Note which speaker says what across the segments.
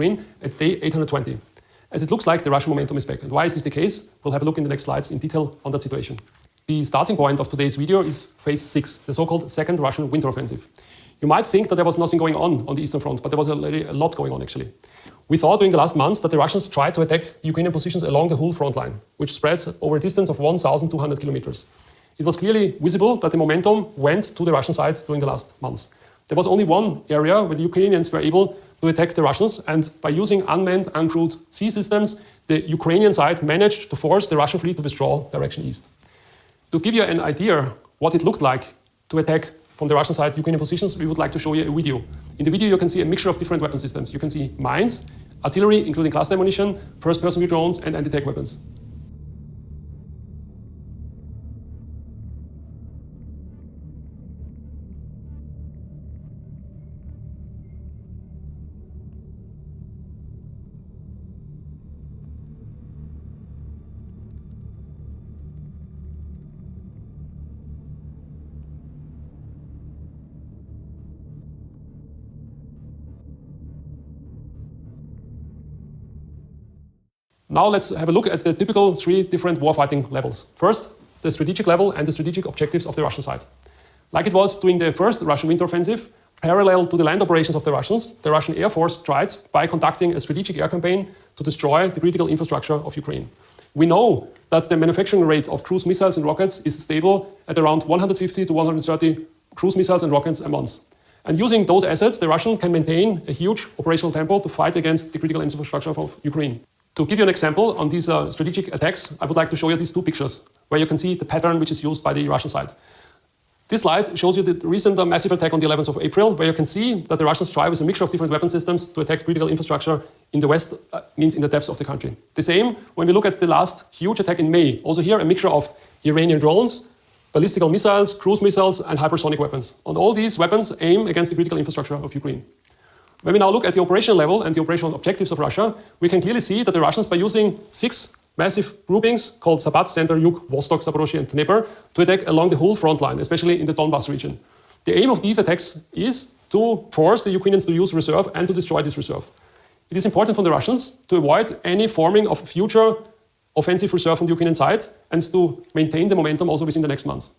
Speaker 1: Ukraine at day 820. As it looks like the Russian momentum is back. And why is this the case? We'll have a look in the next slides in detail on that situation. The starting point of today's video is phase 6, the so-called second Russian winter offensive. You might think that there was nothing going on the Eastern Front, but there was a lot going on actually. We thought during the last months that the Russians tried to attack the Ukrainian positions along the whole front line, which spreads over a distance of 1,200 kilometers. It was clearly visible that the momentum went to the Russian side during the last months. There was only one area where the Ukrainians were able to attack the Russians, and by using unmanned, uncrewed sea systems, the Ukrainian side managed to force the Russian fleet to withdraw direction east. To give you an idea what it looked like to attack from the Russian side Ukrainian positions, we would like to show you a video. In the video you can see a mixture of different weapon systems. You can see mines, artillery, including cluster ammunition, first-person view drones, and anti-tank weapons. Now let's have a look at the typical three different warfighting levels. First, the strategic level and the strategic objectives of the Russian side. Like it was during the first Russian winter offensive, parallel to the land operations of the Russians, the Russian Air Force tried by conducting a strategic air campaign to destroy the critical infrastructure of Ukraine. We know that the manufacturing rate of cruise missiles and rockets is stable at around 150 to 130 cruise missiles and rockets a month. And using those assets, the Russian can maintain a huge operational tempo to fight against the critical infrastructure of Ukraine. To give you an example on these strategic attacks, I would like to show you these two pictures, where you can see the pattern which is used by the Russian side. This slide shows you the recent massive attack on the 11th of April, where you can see that the Russians try with a mixture of different weapon systems to attack critical infrastructure in the west, means in the depths of the country. The same when we look at the last huge attack in May. Also here, a mixture of Iranian drones, ballistical missiles, cruise missiles, and hypersonic weapons. And all these weapons aim against the critical infrastructure of Ukraine. When we now look at the operational level and the operational objectives of Russia, we can clearly see that the Russians, by using 6 massive groupings called Sabat, Center, Yug, Vostok, Zaporozhye, and Dnepr, to attack along the whole front line, especially in the Donbas region. The aim of these attacks is to force the Ukrainians to use reserve and to destroy this reserve. It is important for the Russians to avoid any forming of future offensive reserve on the Ukrainian side and to maintain the momentum also within the next months.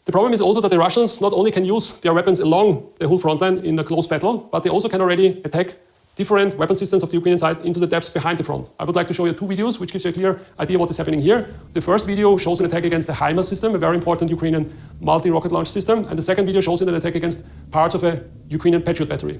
Speaker 1: The problem is also that the Russians not only can use their weapons along the whole front line in a close battle, but they also can already attack different weapon systems of the Ukrainian side into the depths behind the front. I would like to show you 2 videos, which gives you a clear idea what is happening here. The first video shows an attack against the HIMARS system, a very important Ukrainian multi-rocket launch system, and the second video shows an attack against parts of a Ukrainian Patriot battery.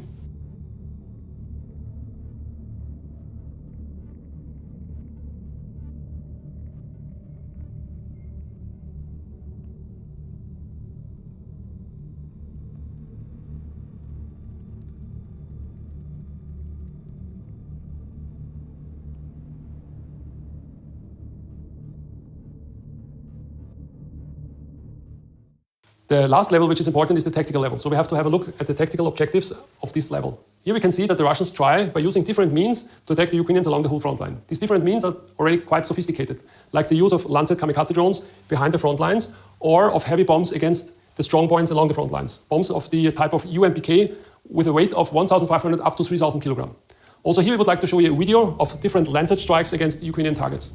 Speaker 1: The last level, which is important, is the tactical level. So we have to have a look at the tactical objectives of this level. Here we can see that the Russians try, by using different means, to attack the Ukrainians along the whole front line. These different means are already quite sophisticated, like the use of Lancet kamikaze drones behind the front lines, or of heavy bombs against the strong points along the front lines. Bombs of the type of UMPK with a weight of 1,500 up to 3,000 kilograms. Also here we would like to show you a video of different Lancet strikes against Ukrainian targets.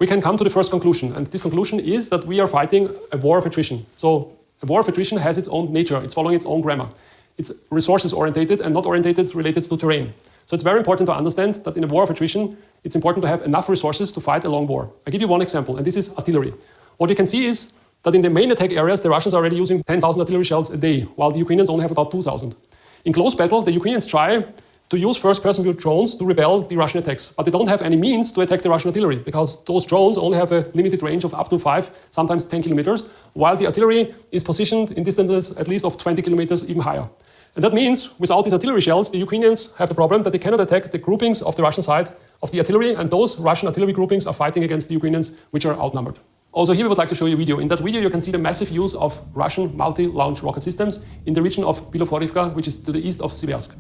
Speaker 1: We can come to the first conclusion, and this conclusion is that we are fighting a war of attrition. So a war of attrition has its own nature, it's following its own grammar. It's resources orientated and not orientated related to terrain. So it's very important to understand that in a war of attrition, it's important to have enough resources to fight a long war. I'll give you one example, and this is artillery. What we can see is that in the main attack areas, the Russians are already using 10,000 artillery shells a day, while the Ukrainians only have about 2,000. In close battle, the Ukrainians try to use first-person view drones to repel the Russian attacks. But they don't have any means to attack the Russian artillery, because those drones only have a limited range of up to 5, sometimes 10 kilometers, while the artillery is positioned in distances at least of 20 kilometers, even higher. And that means, without these artillery shells, the Ukrainians have the problem that they cannot attack the groupings of the Russian side of the artillery, and those Russian artillery groupings are fighting against the Ukrainians, which are outnumbered. Also here we would like to show you a video. In that video you can see the massive use of Russian multi-launch rocket systems in the region of Biloforivka, which is to the east of Siversk.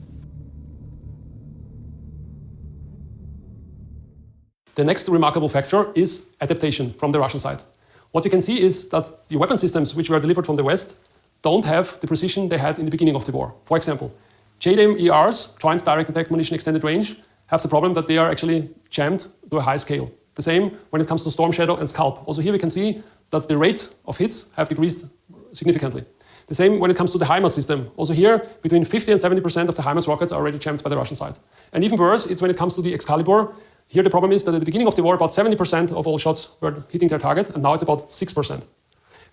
Speaker 1: The next remarkable factor is adaptation from the Russian side. What you can see is that the weapon systems which were delivered from the West don't have the precision they had in the beginning of the war. For example, JDAM-ERs, Joint Direct Attack Munition Extended Range, have the problem that they are actually jammed to a high scale. The same when it comes to Storm Shadow and Scalp. Also here we can see that the rate of hits have decreased significantly. The same when it comes to the HIMARS system. Also here, between 50 and 70% of the HIMARS rockets are already jammed by the Russian side. And even worse, it's when it comes to the Excalibur. Here the problem is that at the beginning of the war, about 70% of all shots were hitting their target, and now it's about 6%.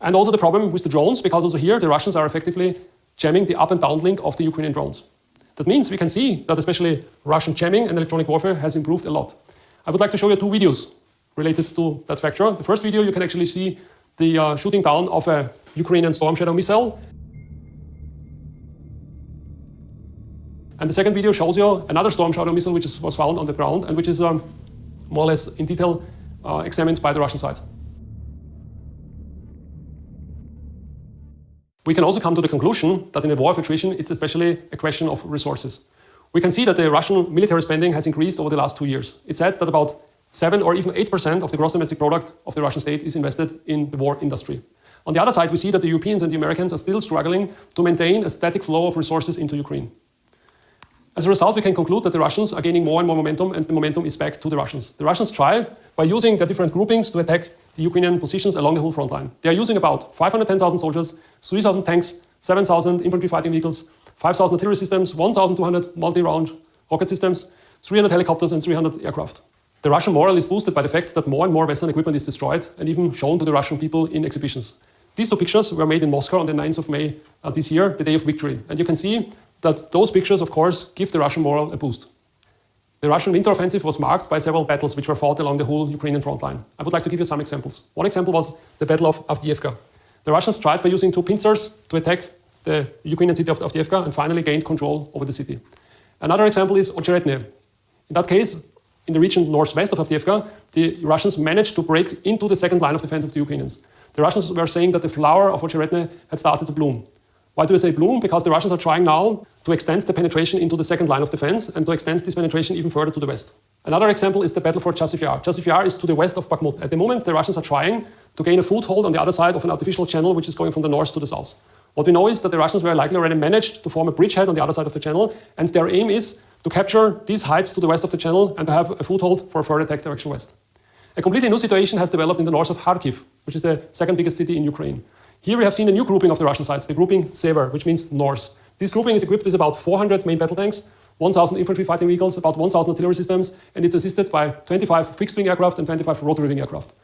Speaker 1: And also the problem with the drones, because also here the Russians are effectively jamming the up and down link of the Ukrainian drones. That means we can see that especially Russian jamming and electronic warfare has improved a lot. I would like to show you two videos related to that factor. The first video, you can actually see the shooting down of a Ukrainian Storm Shadow missile. And the second video shows you another Storm Shadow missile which was found on the ground and which is more or less in detail examined by the Russian side. We can also come to the conclusion that in a war of attrition, it's especially a question of resources. We can see that the Russian military spending has increased over the last 2 years. It's said that about 7 or even 8% of the gross domestic product of the Russian state is invested in the war industry. On the other side, we see that the Europeans and the Americans are still struggling to maintain a static flow of resources into Ukraine. As a result, we can conclude that the Russians are gaining more and more momentum, and the momentum is back to the Russians. The Russians try, by using their different groupings, to attack the Ukrainian positions along the whole front line. They are using about 510,000 soldiers, 3,000 tanks, 7,000 infantry fighting vehicles, 5,000 artillery systems, 1,200 multi-round rocket systems, 300 helicopters, and 300 aircraft. The Russian morale is boosted by the fact that more and more Western equipment is destroyed and even shown to the Russian people in exhibitions. These two pictures were made in Moscow on the 9th of May this year, the day of victory. And you can see that those pictures, of course, give the Russian morale a boost. The Russian winter offensive was marked by several battles which were fought along the whole Ukrainian front line. I would like to give you some examples. One example was the Battle of Avdiivka. The Russians tried by using two pincers to attack the Ukrainian city of Avdiivka and finally gained control over the city. Another example is Ocheretne. In that case, in the region northwest of Avdiivka, the Russians managed to break into the second line of defense of the Ukrainians. The Russians were saying that the flower of Ocheretne had started to bloom. Why do I say bloom? Because the Russians are trying now to extend the penetration into the second line of defense and to extend this penetration even further to the west. Another example is the battle for Chasiv Yar. Chasiv Yar is to the west of Bakhmut. At the moment, the Russians are trying to gain a foothold on the other side of an artificial channel which is going from the north to the south. What we know is that the Russians were likely already managed to form a bridgehead on the other side of the channel, and their aim is to capture these heights to the west of the channel and to have a foothold for a further attack direction west. A completely new situation has developed in the north of Kharkiv, which is the second biggest city in Ukraine. Here we have seen a new grouping of the Russian side, the grouping Sever, which means north. This grouping is equipped with about 400 main battle tanks, 1,000 infantry fighting vehicles, about 1,000 artillery systems, and it's assisted by 25 fixed-wing aircraft and 25 rotary-wing aircraft.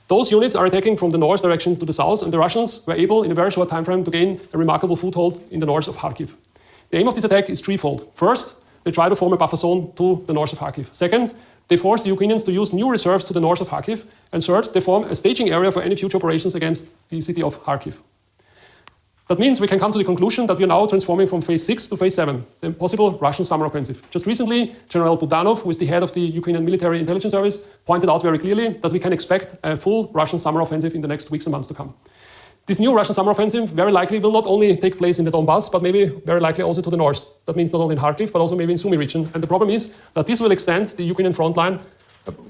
Speaker 1: Those units are attacking from the north direction to the south, and the Russians were able, in a very short time frame, to gain a remarkable foothold in the north of Kharkiv. The aim of this attack is threefold. First, they try to form a buffer zone to the north of Kharkiv. Second, they force the Ukrainians to use new reserves to the north of Kharkiv. And third, they form a staging area for any future operations against the city of Kharkiv. That means we can come to the conclusion that we are now transforming from phase 6 to phase 7, the possible Russian summer offensive. Just recently, General Budanov, who is the head of the Ukrainian military intelligence service, pointed out very clearly that we can expect a full Russian summer offensive in the next weeks and months to come. This new Russian summer offensive very likely will not only take place in the Donbass, but maybe very likely also to the north. That means not only in Kharkiv, but also maybe in Sumy region. And the problem is that this will extend the Ukrainian front line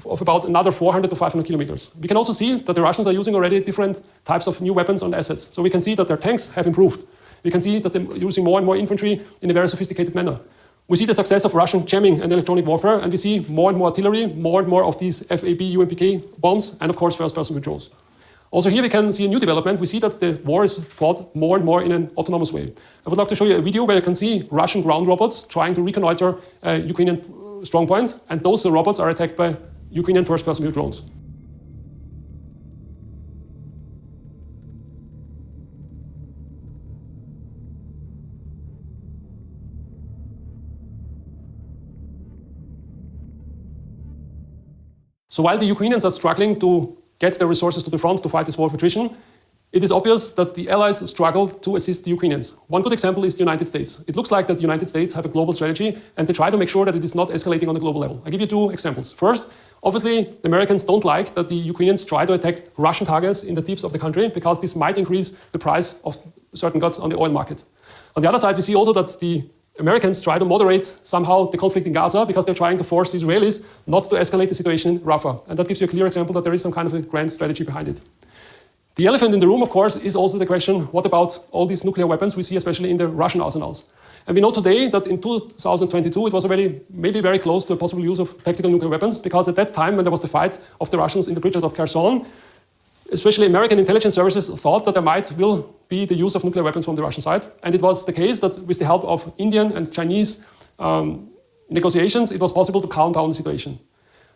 Speaker 1: of about another 400 to 500 kilometers. We can also see that the Russians are using already different types of new weapons and assets. So we can see that their tanks have improved. We can see that they're using more and more infantry in a very sophisticated manner. We see the success of Russian jamming and electronic warfare, and we see more and more artillery, more and more of these FAB, UMPK bombs, and of course first-person controls. Also here we can see a new development. We see that the war is fought more and more in an autonomous way. I would like to show you a video where you can see Russian ground robots trying to reconnoiter a Ukrainian strongpoint, and those robots are attacked by Ukrainian first-person view drones. So while the Ukrainians are struggling to get their resources to the front to fight this war of attrition, it is obvious that the Allies struggle to assist the Ukrainians. One good example is the United States. It looks like that the United States have a global strategy and they try to make sure that it is not escalating on a global level. I'll give you two examples. First, Obviously, the Americans don't like that the Ukrainians try to attack Russian targets in the deeps of the country because this might increase the price of certain goods on the oil market. On the other side, we see also that the Americans try to moderate somehow the conflict in Gaza because they're trying to force the Israelis not to escalate the situation in Rafah. And that gives you a clear example that there is some kind of a grand strategy behind it. The elephant in the room, of course, is also the question, what about all these nuclear weapons we see especially in the Russian arsenals? And we know today that in 2022 it was already maybe very close to a possible use of tactical nuclear weapons, because at that time when there was the fight of the Russians in the bridges of Kherson, especially American intelligence services thought that there will be the use of nuclear weapons from the Russian side. And it was the case that with the help of Indian and Chinese negotiations, it was possible to calm down the situation.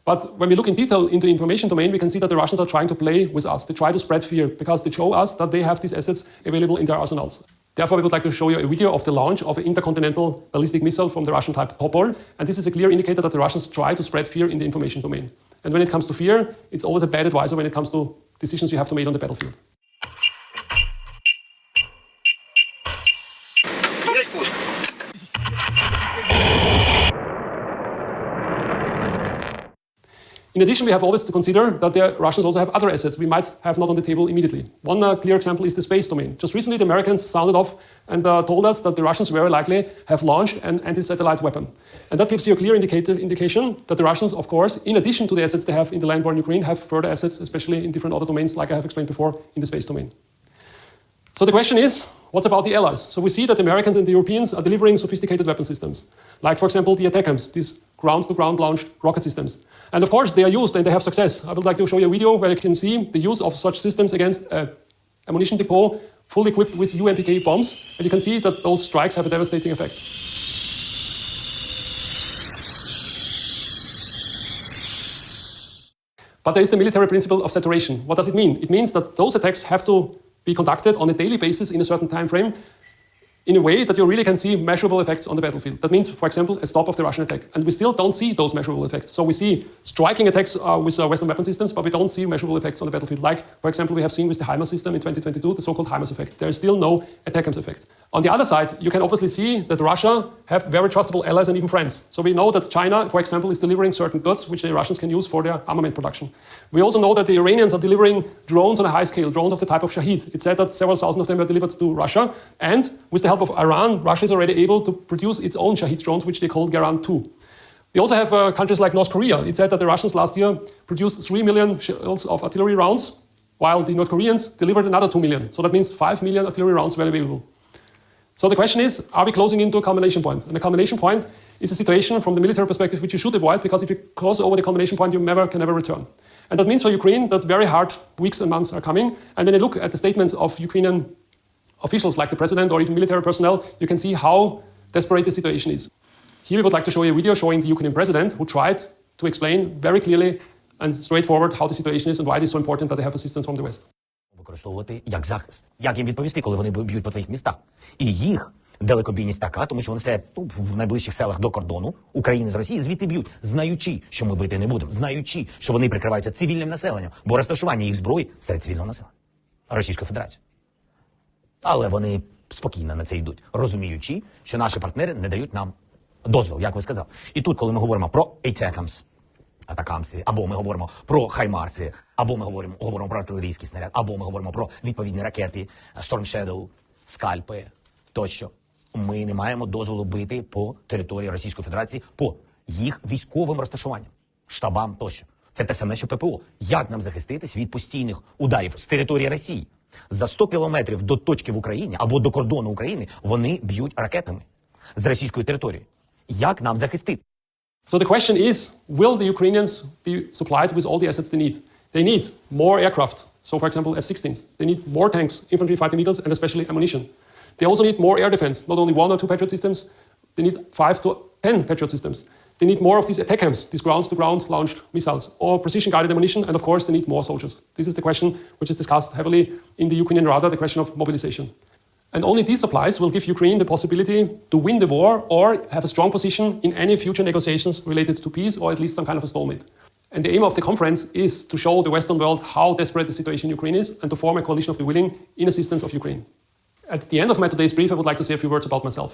Speaker 1: But when we look in detail into the information domain, we can see that the Russians are trying to play with us. They try to spread fear because they show us that they have these assets available in their arsenals. Therefore, we would like to show you a video of the launch of an intercontinental ballistic missile from the Russian type Topol. And this is a clear indicator that the Russians try to spread fear in the information domain. And when it comes to fear, it's always a bad advisor when it comes to decisions you have to make on the battlefield. In addition, we have always to consider that the Russians also have other assets we might have not on the table immediately. One clear example is the space domain. Just recently, the Americans sounded off and told us that the Russians very likely have launched an anti-satellite weapon. And that gives you a clear indication that the Russians, of course, in addition to the assets they have in the land war in Ukraine, have further assets, especially in different other domains, like I have explained before, in the space domain. So the question is, what's about the allies? So we see that the Americans and the Europeans are delivering sophisticated weapon systems, like, for example, the ATACMS, these ground-to-ground launched rocket systems. And of course, they are used and they have success. I would like to show you a video where you can see the use of such systems against an ammunition depot fully equipped with UMPK bombs. And you can see that those strikes have a devastating effect. But there is the military principle of saturation. What does it mean? It means that those attacks have to be conducted on a daily basis in a certain time frame in a way that you really can see measurable effects on the battlefield. That means, for example, a stop of the Russian attack. And we still don't see those measurable effects. So we see striking attacks with Western weapon systems, but we don't see measurable effects on the battlefield. Like, for example, we have seen with the HIMARS system in 2022, the so-called HIMARS effect. There is still no ATACMS effect. On the other side, you can obviously see that Russia have very trustable allies and even friends. So we know that China, for example, is delivering certain goods which the Russians can use for their armament production. We also know that the Iranians are delivering drones on a high scale, drones of the type of Shahid. It's said that several thousand of them were delivered to Russia. And with the help of Iran, Russia is already able to produce its own Shahid drones, which they call Garand 2. We also have countries like North Korea. It's said that the Russians last year produced 3 million shells of artillery rounds, while the North Koreans delivered another 2 million. So that means 5 million artillery rounds were available. So the question is, are we closing into a culmination point? And the culmination point is a situation from the military perspective which you should avoid, because if you cross over the culmination point, you can never return. And that means for Ukraine that very hard weeks and months are coming. And when you look at the statements of Ukrainian officials like the president or even military personnel, you can see how desperate the situation is. Here we would like to show you a video showing the Ukrainian president who tried to explain very clearly and straightforward how the situation is and why it is so important that they have assistance from the West.
Speaker 2: Використовувати як захист. Як їм відповісти, коли вони б'ють по твоїх містах? І їх далекобійність така, тому що вони стоять в найближчих селах до кордону України з Росії, звідти б'ють, знаючи, що ми бити не будемо, знаючи, що вони прикриваються цивільним населенням, бо розташування їх зброї серед цивільного населення Російської Федерації. Але вони спокійно на це йдуть, розуміючи, що наші партнери не дають нам дозвіл, як ви сказав. І тут, коли ми говоримо про ATACMS, атакамси, або ми говоримо про хаймарси, або ми говоримо про артилерійський снаряд, або ми говоримо про відповідні ракети, Storm Shadow, скальпи, тощо. Ми не маємо дозволу бити по території Російської Федерації, по їх військовим розташуванням, штабам тощо. Це те саме, що ППО. Як нам захиститись від постійних ударів з території Росії? За 100 кілометрів до точки в Україні або до кордону України вони б'ють ракетами з російської території. Як нам захистити?
Speaker 1: So the question is, will the Ukrainians be supplied with all the assets they need? They need more aircraft, so for example F-16s. They need more tanks, infantry fighting vehicles, and especially ammunition. They also need more air defense, not only 1 or 2 Patriot systems. They need 5 to 10 Patriot systems. They need more of these ATACMS, these ground-to-ground launched missiles, or precision-guided ammunition, and of course they need more soldiers. This is the question which is discussed heavily in the Ukrainian Rada, the question of mobilization. And only these supplies will give Ukraine the possibility to win the war or have a strong position in any future negotiations related to peace, or at least some kind of a stalemate. And the aim of the conference is to show the Western world how desperate the situation in Ukraine is and to form a coalition of the willing in assistance of Ukraine. At the end of my today's brief, I would like to say a few words about myself.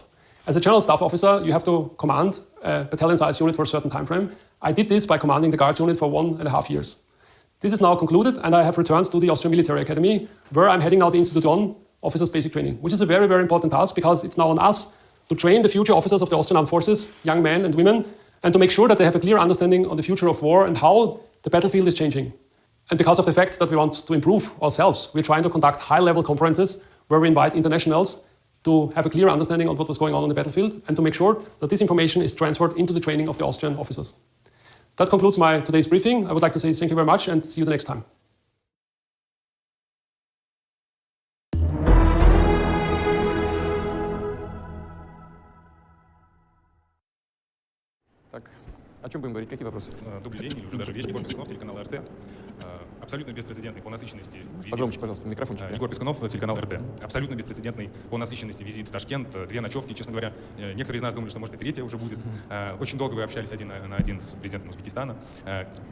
Speaker 1: As a general staff officer, you have to command a battalion-sized unit for a certain time frame. I did this by commanding the Guards unit for 1.5 years. This is now concluded, and I have returned to the Austrian Military Academy, where I'm heading now the Institute on Officers Basic Training, which is a very, very important task because it's now on us to train the future officers of the Austrian Armed Forces, young men and women, and to make sure that they have a clear understanding on the future of war and how the battlefield is changing. And because of the fact that we want to improve ourselves, we're trying to conduct high-level conferences where we invite internationals to have a clear understanding of what was going on the battlefield and to make sure that this information is transferred into the training of the Austrian officers. That concludes my today's briefing. I would like to say thank you very much and see you the next time.
Speaker 3: Так, о чем будем говорить? Какие вопросы?
Speaker 4: Добрый день, или уже даже вечер. Егор Пескунов, телеканал РТ. Абсолютно беспрецедентный по насыщенности визит.
Speaker 3: Погромче, пожалуйста, микрофончик.
Speaker 4: Егор Пескунов, телеканал РТ. Абсолютно беспрецедентный по насыщенности визит в Ташкент. 2 ночевки, честно говоря. Некоторые из нас думали, что, может, и 3-я уже будет. Очень долго вы общались один на один с президентом Узбекистана.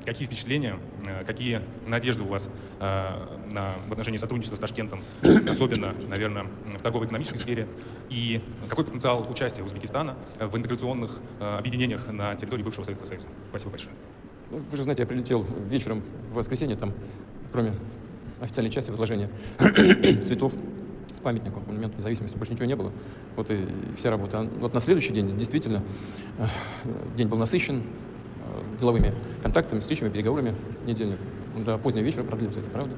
Speaker 4: Какие впечатления, какие надежды у вас в отношении сотрудничества с Ташкентом, особенно, наверное, в торгово-экономической сфере? И какой потенциал участия Узбекистана в интеграционных объединениях на территории бывшего Советского Союза? Спасибо большое.
Speaker 3: Вы же знаете, я прилетел вечером в воскресенье, там, кроме официальной части возложения цветов к памятнику, монументу независимости, больше ничего не было. Вот и вся работа. А вот на следующий день, действительно, день был насыщен деловыми контактами, встречами, переговорами недельных. До позднего вечера продлился это, правда.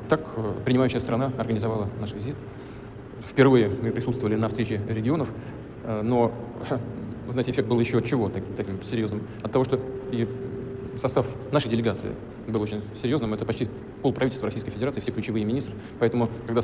Speaker 3: Так принимающая страна организовала наш визит. Впервые мы присутствовали на встрече регионов, но, вы знаете, эффект был еще от чего таким серьезным? От того, что и состав нашей делегации был очень серьезным. Это почти полправительства Российской Федерации, все ключевые министры. Поэтому, когда